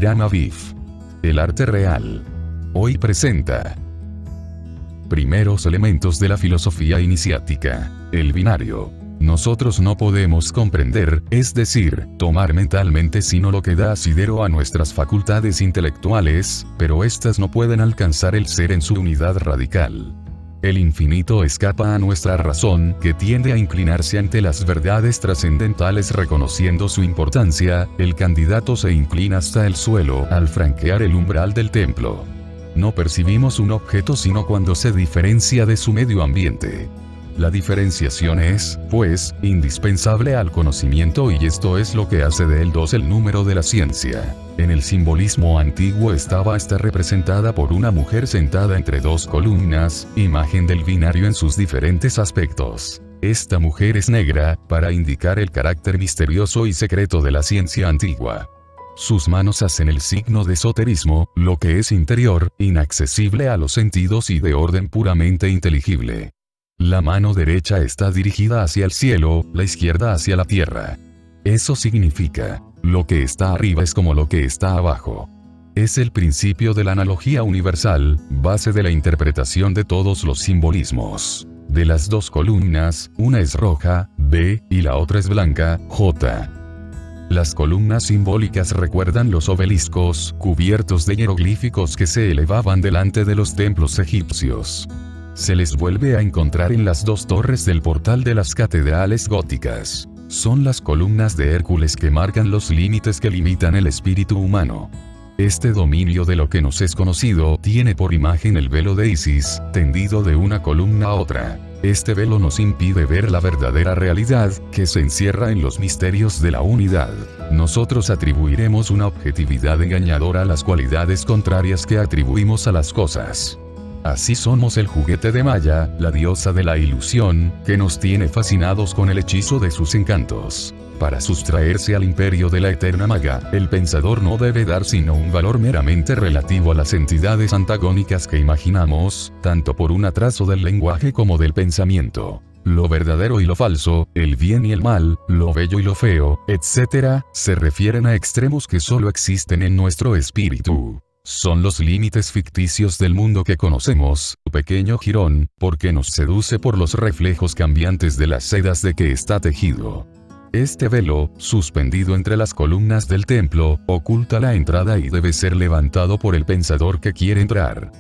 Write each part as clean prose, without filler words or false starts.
Hiram Aviv. El arte real. Hoy presenta primeros elementos de la filosofía iniciática. El binario. Nosotros no podemos comprender, es decir, tomar mentalmente sino lo que da asidero a nuestras facultades intelectuales, pero éstas no pueden alcanzar el ser en su unidad radical. El infinito escapa a nuestra razón, que tiende a inclinarse ante las verdades trascendentales reconociendo su importancia. El candidato se inclina hasta el suelo al franquear el umbral del templo. No percibimos un objeto sino cuando se diferencia de su medio ambiente. La diferenciación es, pues, indispensable al conocimiento y esto es lo que hace de él 2 el número de la ciencia. En el simbolismo antiguo está representada por una mujer sentada entre 2 columnas, imagen del binario en sus diferentes aspectos. Esta mujer es negra, para indicar el carácter misterioso y secreto de la ciencia antigua. Sus manos hacen el signo de esoterismo, lo que es interior, inaccesible a los sentidos y de orden puramente inteligible. La mano derecha está dirigida hacia el cielo, la izquierda hacia la tierra. Eso significa, lo que está arriba es como lo que está abajo. Es el principio de la analogía universal, base de la interpretación de todos los simbolismos. De las 2 columnas, una es roja, B, y la otra es blanca, J. Las columnas simbólicas recuerdan los obeliscos, cubiertos de jeroglíficos que se elevaban delante de los templos egipcios. Se les vuelve a encontrar en las 2 torres del portal de las catedrales góticas. Son las columnas de Hércules que marcan los límites que limitan el espíritu humano. Este dominio de lo que nos es conocido tiene por imagen el velo de Isis, tendido de una columna a otra. Este velo nos impide ver la verdadera realidad, que se encierra en los misterios de la unidad. Nosotros atribuiremos una objetividad engañadora a las cualidades contrarias que atribuimos a las cosas. Así somos el juguete de Maya, la diosa de la ilusión, que nos tiene fascinados con el hechizo de sus encantos. Para sustraerse al imperio de la eterna maga, el pensador no debe dar sino un valor meramente relativo a las entidades antagónicas que imaginamos, tanto por un atraso del lenguaje como del pensamiento. Lo verdadero y lo falso, el bien y el mal, lo bello y lo feo, etc., se refieren a extremos que solo existen en nuestro espíritu. Son los límites ficticios del mundo que conocemos, pequeño jirón, porque nos seduce por los reflejos cambiantes de las sedas de que está tejido. Este velo, suspendido entre las columnas del templo, oculta la entrada y debe ser levantado por el pensador que quiere entrar.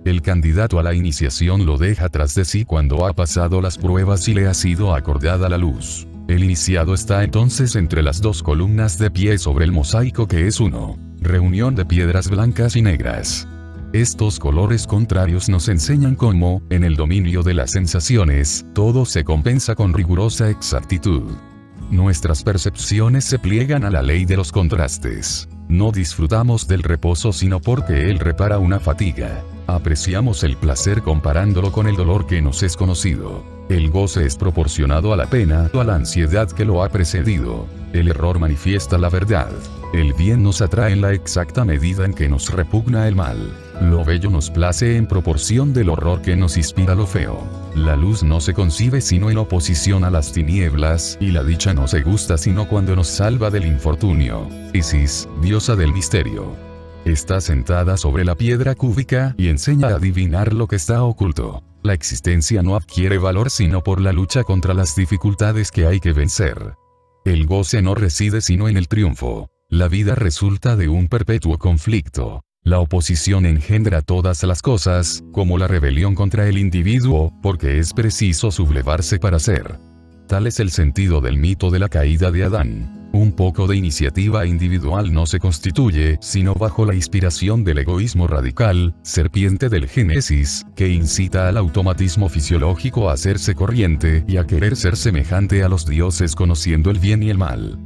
El candidato a la iniciación lo deja tras de sí cuando ha pasado las pruebas y le ha sido acordada la luz. El iniciado está entonces entre las 2 columnas de pie sobre el mosaico que es uno. Reunión de piedras blancas y negras. Estos colores contrarios nos enseñan cómo, en el dominio de las sensaciones, todo se compensa con rigurosa exactitud. Nuestras percepciones se pliegan a la ley de los contrastes. No disfrutamos del reposo sino porque él repara una fatiga. Apreciamos el placer comparándolo con el dolor que nos es conocido. El goce es proporcionado a la pena o a la ansiedad que lo ha precedido. El error manifiesta la verdad. El bien nos atrae en la exacta medida en que nos repugna el mal. Lo bello nos place en proporción del horror que nos inspira lo feo. La luz no se concibe sino en oposición a las tinieblas, y la dicha no se gusta sino cuando nos salva del infortunio. Isis, diosa del misterio. Está sentada sobre la piedra cúbica y enseña a adivinar lo que está oculto. La existencia no adquiere valor sino por la lucha contra las dificultades que hay que vencer. El goce no reside sino en el triunfo. La vida resulta de un perpetuo conflicto. La oposición engendra todas las cosas, como la rebelión contra el individuo, porque es preciso sublevarse para ser. Tal es el sentido del mito de la caída de Adán. Un poco de iniciativa individual no se constituye, sino bajo la inspiración del egoísmo radical, serpiente del Génesis, que incita al automatismo fisiológico a hacerse corriente y a querer ser semejante a los dioses conociendo el bien y el mal.